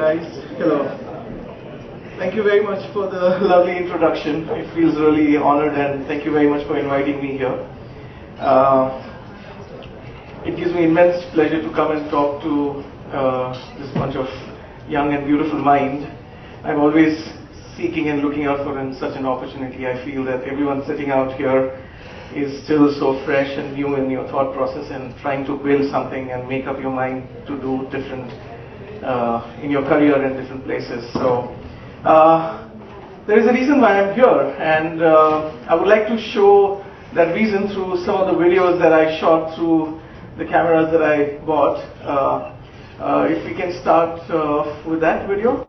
guys. Hello. Thank you very much for the lovely introduction. It feels really honored, and thank you very much for inviting me here. It gives me immense pleasure to come and talk to this bunch of young and beautiful minds. I'm always seeking and looking out for such an opportunity. I feel that everyone sitting out here is still so fresh and new in your thought process and trying to build something and make up your mind to do different in your career in different places. So there is a reason why I'm here, and I would like to show that reason through some of the videos that I shot through the cameras that I bought. If we can start with that video.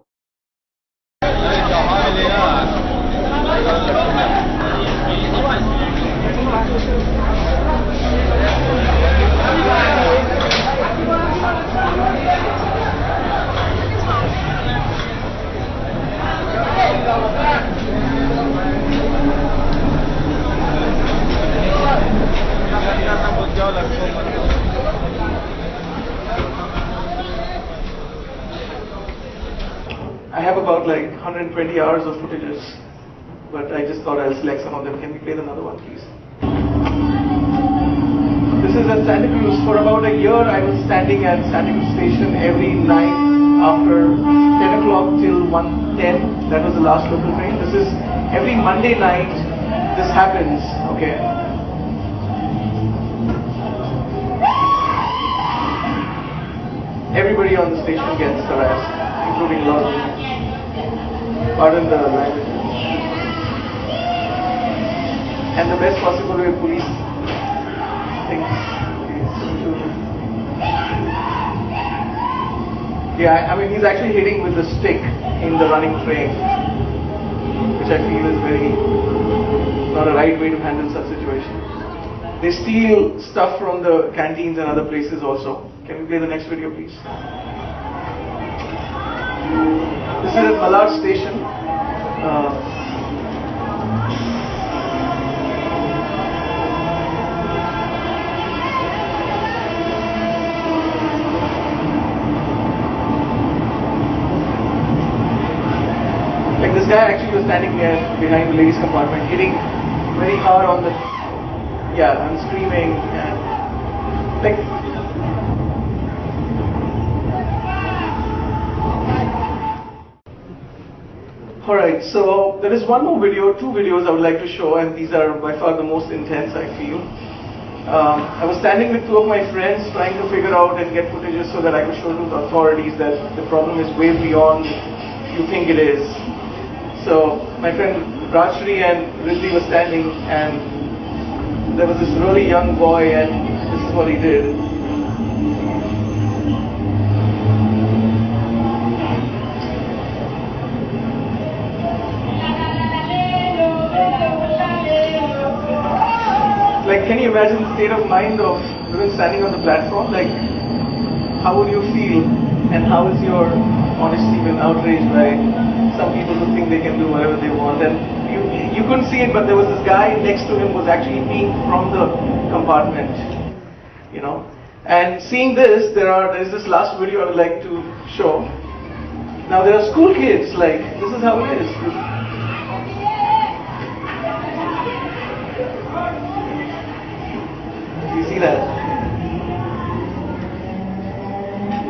I have about like 120 hours of footages, but I just thought I'll select some of them. Can we play another one, please? This is at Santa Cruz. For about a year, I was standing at Santa Cruz station every night after 10 o'clock till 1:10. That was the last local train. This is every Monday night. This happens. Okay. Everybody on the station gets harassed, including a lot of women. Pardon the language. And the best possible way police thinks. Yeah, I mean, he's actually hitting with the stick in the running train, which I feel is not a right way to handle such situations. They steal stuff from the canteens and other places also. Can we play the next video, please? This is at Malad station. Like this guy actually was standing there behind the ladies' compartment, hitting very hard on the, and screaming and like. Alright, so there is one more video, two videos I would like to show, and these are by far the most intense, I feel. I was standing with two of my friends trying to figure out and get footages so that I could show to the authorities that the problem is way beyond you think it is. So my friend Rajshri and Riddhi were standing, and there was this really young boy, and this is what he did. Like, can you imagine the state of mind of women standing on the platform? Like, how would you feel, and how is your honesty been outraged by some people who think they can do whatever they want? And you couldn't see it, but there was this guy next to him was actually peeing from the compartment, you know. And seeing this, there's this last video I would like to show. Now there are school kids, like, this is how it is. You see that?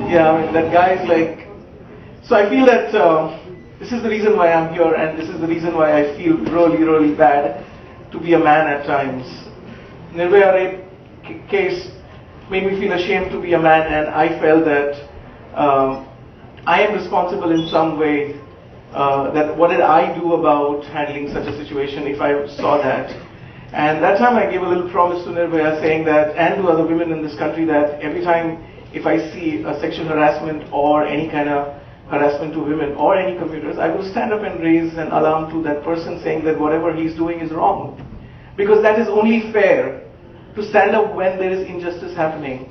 Yeah, I mean, that guy is like. So I feel that this is the reason why I'm here, and this is the reason why I feel really, really bad to be a man at times. Nirbhaya rape case made me feel ashamed to be a man, and I felt that I am responsible in some way. That what did I do about handling such a situation if I saw that? And that time I gave a little promise to Nirbhaya, saying that, and to other women in this country, that every time if I see a sexual harassment or any kind of harassment to women or any commuters, I will stand up and raise an alarm to that person, saying that whatever he's doing is wrong. Because that is only fair, to stand up when there is injustice happening.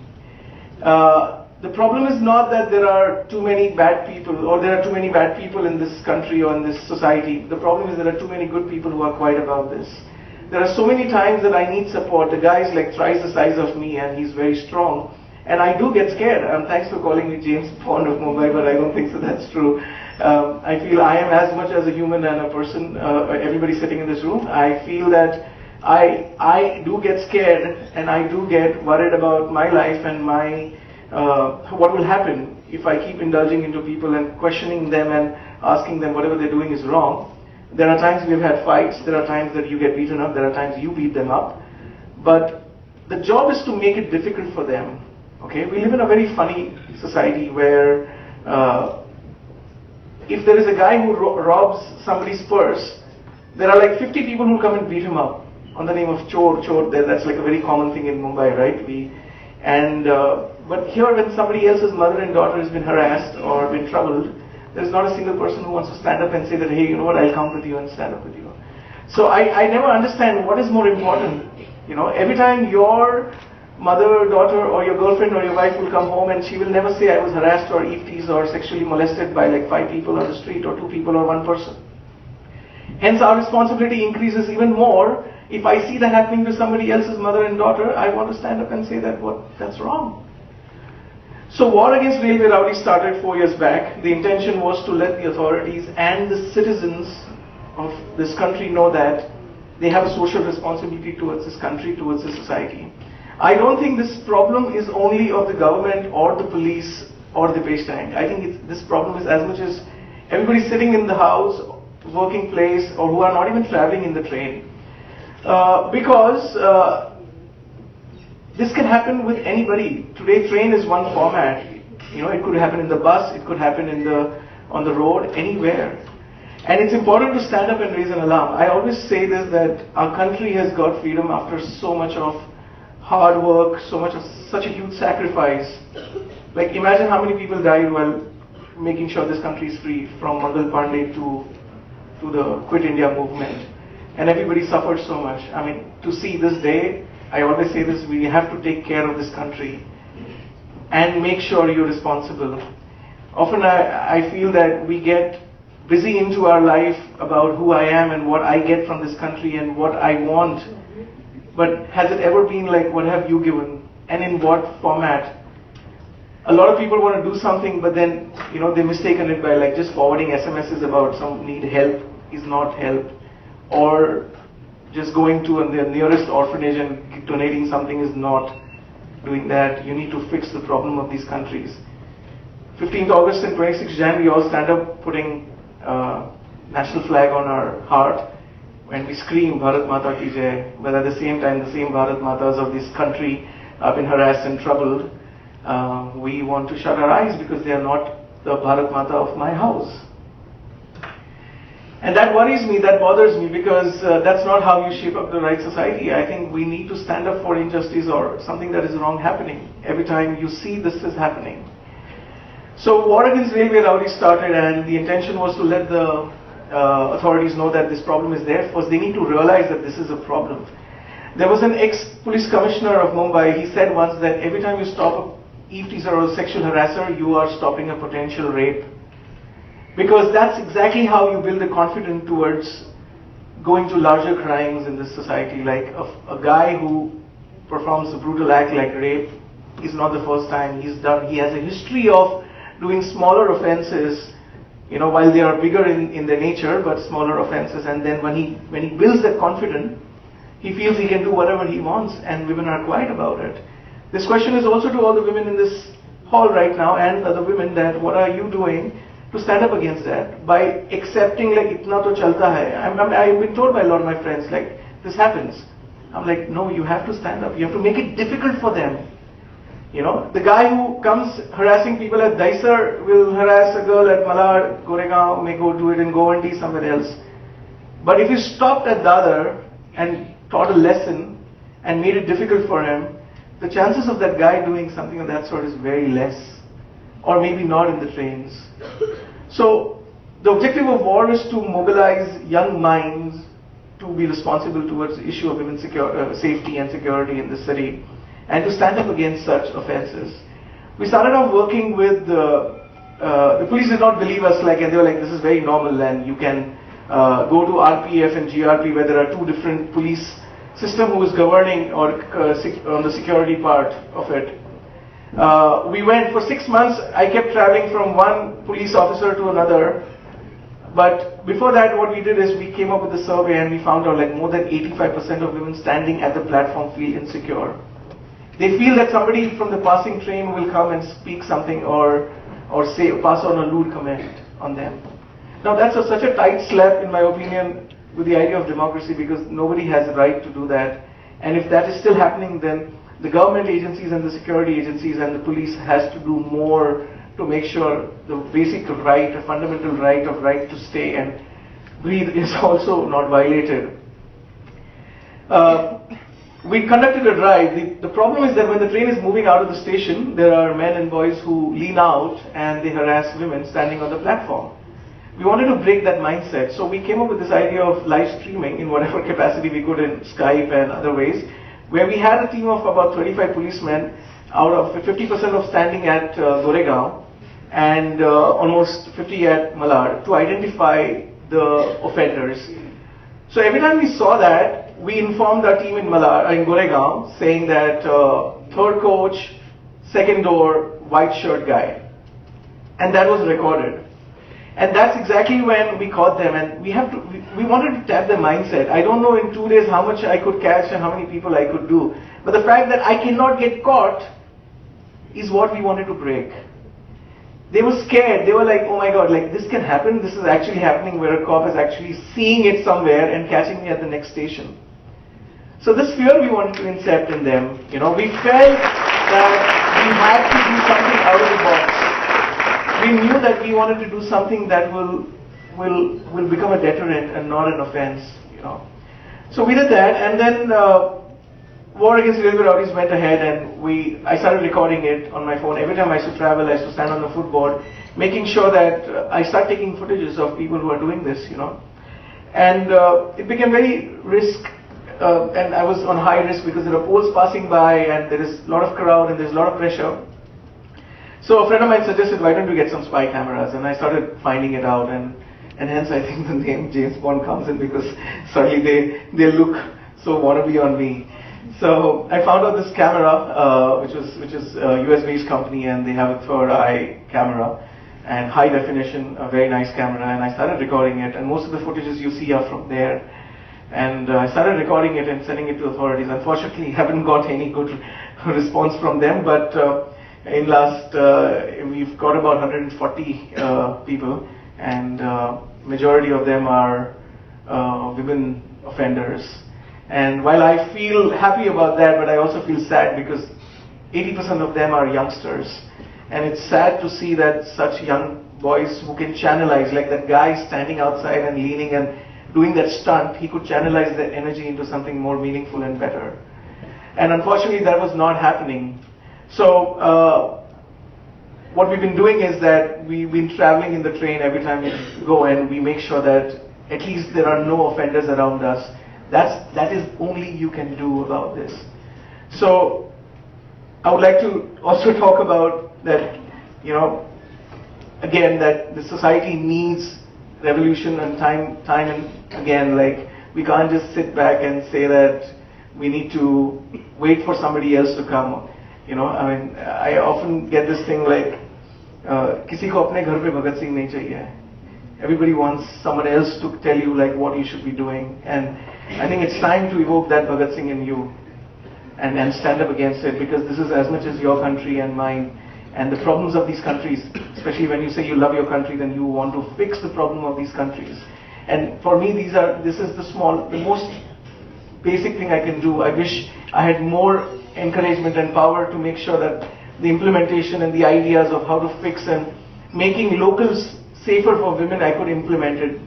The problem is not that there are too many bad people, or there are too many bad people in this country or in this society. The problem is there are too many good people who are quiet about this. There are so many times that I need support. The guy is like thrice the size of me, and he's very strong. And I do get scared. Thanks for calling me James Bond of Mumbai, but I don't think so that's true. I feel I am as much as a human and a person, everybody sitting in this room. I feel that I do get scared, and I do get worried about my life and my what will happen if I keep indulging into people and questioning them and asking them whatever they're doing is wrong. There are times we've had fights, there are times that you get beaten up, there are times you beat them up. But the job is to make it difficult for them. Okay, we live in a very funny society where if there is a guy who robs somebody's purse, there are like 50 people who come and beat him up on the name of chor. That's like a very common thing in Mumbai, right? But here, when somebody else's mother and daughter has been harassed or been troubled, there's not a single person who wants to stand up and say that, hey, you know what, I'll come with you and stand up with you. So I never understand what is more important. You know, every time your mother, daughter, or your girlfriend or your wife will come home and she will never say I was harassed or teased or sexually molested by like 5 people on the street or 2 people or 1 person. Hence our responsibility increases even more. If I see that happening to somebody else's mother and daughter, I want to stand up and say that that's wrong. So war against railway rowdies started 4 years back. The intention was to let the authorities and the citizens of this country know that they have a social responsibility towards this country, towards this society. I don't think this problem is only of the government or the police or the Dipesh Tank. I think this problem is as much as everybody sitting in the house, working place, or who are not even traveling in the train. Because this can happen with anybody. Today, train is one format. You know, it could happen in the bus, it could happen on the road, anywhere. And it's important to stand up and raise an alarm. I always say this, that our country has got freedom after so much of hard work, such a huge sacrifice. Like, imagine how many people died while making sure this country is free, from Mangal Pandey to the Quit India movement. And everybody suffered so much. I mean, to see this day, I always say this, we have to take care of this country and make sure you're responsible. Often I feel that we get busy into our life about who I am and what I get from this country and what I want. But has it ever been like, what have you given and in what format? A lot of people want to do something, but then, you know, they mistaken it by like just forwarding SMSs about some need help is not help, or just going to the nearest orphanage and donating something is not doing that. You need to fix the problem of these countries. 15th August and 26th Jan, we all stand up putting national flag on our heart when we scream Bharat Mata Ki Jai, but at the same time the same Bharat Matas of this country have been harassed and troubled. We want to shut our eyes because they are not the Bharat Mata of my house. And that worries me, that bothers me, because that's not how you shape up the right society. I think we need to stand up for injustice or something that is wrong happening every time you see this is happening. So war against railway rowdies started, and the intention was to let the authorities know that this problem is there. First, they need to realize that this is a problem. There was an ex-police commissioner of Mumbai. He said once that every time you stop a eve teaser or a sexual harasser, you are stopping a potential rape. Because that's exactly how you build the confidence towards going to larger crimes in this society. Like a guy who performs a brutal act like rape is not the first time he's done. He has a history of doing smaller offenses, you know, while they are bigger in their nature, but smaller offenses. And then when he builds that confidence, he feels he can do whatever he wants, and women are quiet about it. This question is also to all the women in this hall right now and other women, that what are you doing to stand up against that? By accepting like itna to chalta hai. I've been told by a lot of my friends, like, this happens. I'm like, no, you have to stand up. You have to make it difficult for them. You know, the guy who comes harassing people at Daisar will harass a girl at Malad, Goregaon, may go do it in Govandi, somewhere else. But if you stopped at Dadar and taught a lesson and made it difficult for him, the chances of that guy doing something of that sort is very less. Or maybe not in the trains. So the objective of war is to mobilize young minds to be responsible towards the issue of women's safety and security in the city, and to stand up against such offenses. We started off working with the police did not believe us, like, and they were like, this is very normal, and you can go to RPF and GRP, where there are 2 different police system who is governing or on the security part of it. We went for 6 months. I kept traveling from one police officer to another. But before that, what we did is we came up with a survey and we found out like more than 85% of women standing at the platform feel insecure. They feel that somebody from the passing train will come and speak something or say, pass on a lewd comment on them. Now that's such a tight slap, in my opinion, with the idea of democracy, because nobody has the right to do that. And if that is still happening, then the government agencies and the security agencies and the police has to do more to make sure the basic right, a fundamental right of right to stay and breathe is also not violated. We conducted a drive. The problem is that when the train is moving out of the station, there are men and boys who lean out and they harass women standing on the platform. We wanted to break that mindset, so we came up with this idea of live streaming in whatever capacity we could in Skype and other ways, where we had a team of about 25 policemen out of 50% of standing at Goregaon and almost 50 at Malad to identify the offenders. So every time we saw that, we informed our team in Goregaon saying that third coach, second door, white shirt guy. And that was recorded. And that's exactly when we caught them, and we wanted to tap their mindset. I don't know in 2 days how much I could catch and how many people I could do. But the fact that I cannot get caught is what we wanted to break. They were scared. They were like, oh my God, like this can happen. This is actually happening, where a cop is actually seeing it somewhere and catching me at the next station. So this fear we wanted to incept in them. You know, we felt that we had to do something out of the box. We knew that we wanted to do something that will become a deterrent and not an offense, you know. So we did that, and then War Against Railway Rowdies went ahead, and I started recording it on my phone. Every time I used to travel, I used to stand on the footboard, making sure that I start taking footages of people who are doing this, you know. And it became very risk, and I was on high risk because there are poles passing by, and there is a lot of crowd, and there's a lot of pressure. So a friend of mine suggested, why don't we get some spy cameras? And I started finding it out, and hence I think the name James Bond comes in, because suddenly they look so wannabe on me. So I found out this camera, which is a US-based company, and they have a third eye camera and high definition, a very nice camera, and I started recording it, and most of the footages you see are from there. And I started recording it and sending it to authorities. Unfortunately, haven't got any good response from them, but in last, we've got about 140 people, and majority of them are women offenders. And while I feel happy about that, but I also feel sad because 80% of them are youngsters. And it's sad to see that such young boys who can channelize, like that guy standing outside and leaning and doing that stunt, he could channelize that energy into something more meaningful and better. And unfortunately, that was not happening. So what we've been doing is that we've been traveling in the train every time we go, and we make sure that at least there are no offenders around us. That is only you can do about this. So I would like to also talk about that, you know, again, that the society needs revolution, and time and again, like, we can't just sit back and say that we need to wait for somebody else to come. You know, I mean, I often get this thing like, किसी को अपने घर पे भगत सिंह नहीं चाहिए. Everybody wants someone else to tell you like what you should be doing, and I think it's time to evoke that Bhagat Singh in you and stand up against it, because this is as much as your country and mine, and the problems of these countries, especially when you say you love your country, then you want to fix the problem of these countries. And for me, this is the most basic thing I can do. I wish I had more encouragement and power to make sure that the implementation and the ideas of how to fix and making locals safer for women, I could implement it.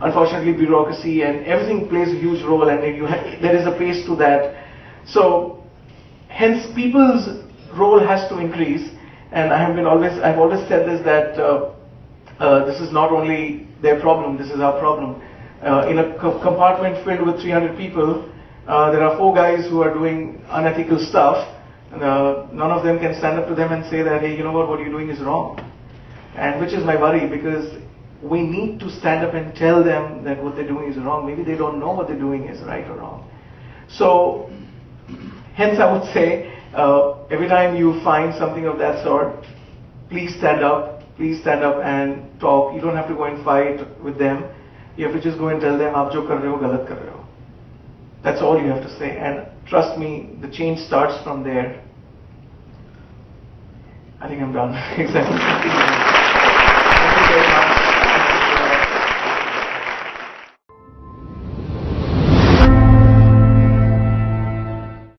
Unfortunately, bureaucracy and everything plays a huge role, and there is a pace to that. So, hence, people's role has to increase. And I've always said this, that this is not only their problem, this is our problem. In a compartment filled with 300 people, there are 4 guys who are doing unethical stuff. None of them can stand up to them and say that, hey, you know what you're doing is wrong. And which is my worry, because we need to stand up and tell them that what they're doing is wrong. Maybe they don't know what they're doing is right or wrong. So, hence I would say Every time you find something of that sort, please stand up and talk. You don't have to go and fight with them. You have to just go and tell them, aap jo kar rahe ho, galat kar rahe ho. That's all you have to say. And trust me, the change starts from there. I think I'm done. Exactly.